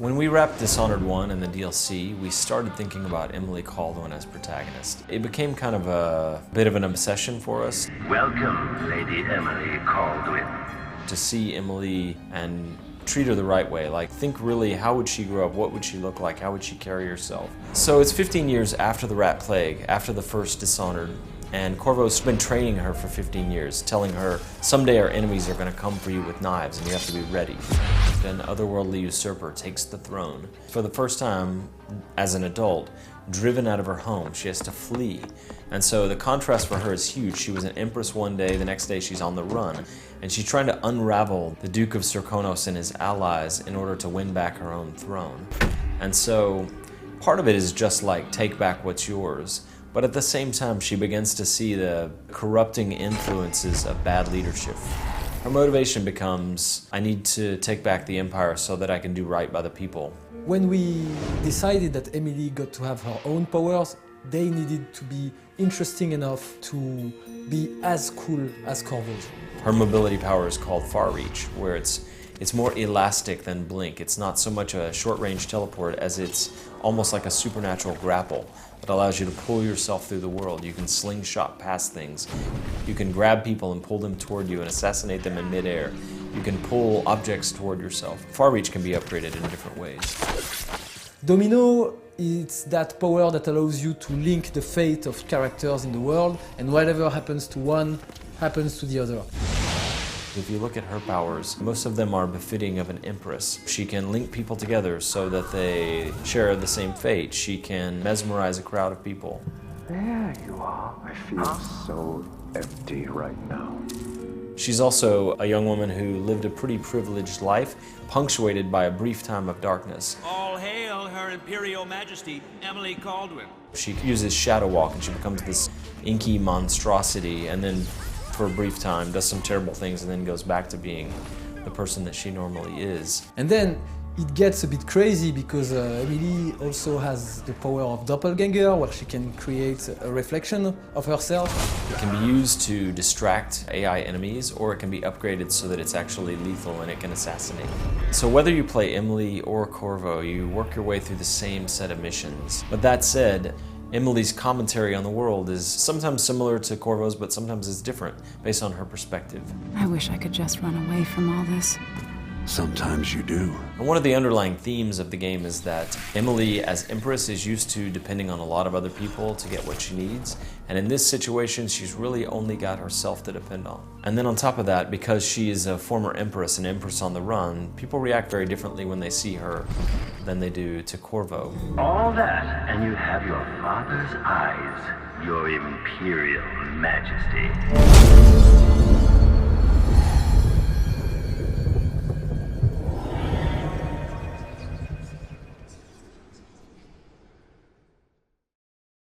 When we wrapped Dishonored 1 and the DLC, we started thinking about Emily Kaldwin as protagonist. It became kind of a bit of an obsession for us. Welcome, Lady Emily Kaldwin. To see Emily and treat her the right way, like think really how would she grow up, what would she look like, how would she carry herself. So it's 15 years after the Rat Plague, after the first Dishonored, and Corvo's been training her for 15 years, telling her someday our enemies are going to come for you with knives and you have to be ready. An otherworldly usurper takes the throne. For the first time, as an adult, driven out of her home, she has to flee. And so the contrast for her is huge. She was an empress one day, the next day she's on the run. And she's trying to unravel the Duke of Serkonos and his allies in order to win back her own throne. And so part of it is just like, take back what's yours. But at the same time, she begins to see the corrupting influences of bad leadership. Her motivation becomes, I need to take back the empire so that I can do right by the people. When we decided that Emily got to have her own powers, they needed to be interesting enough to be as cool as Corvo's. Her mobility power is called Far Reach, where it's more elastic than Blink. It's not so much a short-range teleport as it's almost like a supernatural grapple that allows you to pull yourself through the world. You can slingshot past things. You can grab people and pull them toward you and assassinate them in midair. You can pull objects toward yourself. Far Reach can be upgraded in different ways. Domino, it's that power that allows you to link the fate of characters in the world, and whatever happens to one happens to the other. If you look at her powers, most of them are befitting of an empress. She can link people together so that they share the same fate. She can mesmerize a crowd of people. There you are. I feel so empty right now. She's also a young woman who lived a pretty privileged life, punctuated by a brief time of darkness. All hail Her Imperial Majesty, Emily Kaldwin. She uses Shadow Walk and she becomes this inky monstrosity, and then for a brief time does some terrible things and then goes back to being the person that she normally is. And then it gets a bit crazy because Emily also has the power of doppelganger, where she can create a reflection of herself. It can be used to distract AI enemies, or it can be upgraded so that it's actually lethal and it can assassinate. So whether you play Emily or Corvo, you work your way through the same set of missions. But that said, Emily's commentary on the world is sometimes similar to Corvo's, but sometimes it's different based on her perspective. I wish I could just run away from all this. Sometimes you do. And one of the underlying themes of the game is that Emily, as Empress, is used to depending on a lot of other people to get what she needs. And in this situation, she's really only got herself to depend on. And then on top of that, because she is a former Empress, an Empress on the run, people react very differently when they see her than they do to Corvo. All that, and you have your father's eyes, your Imperial Majesty.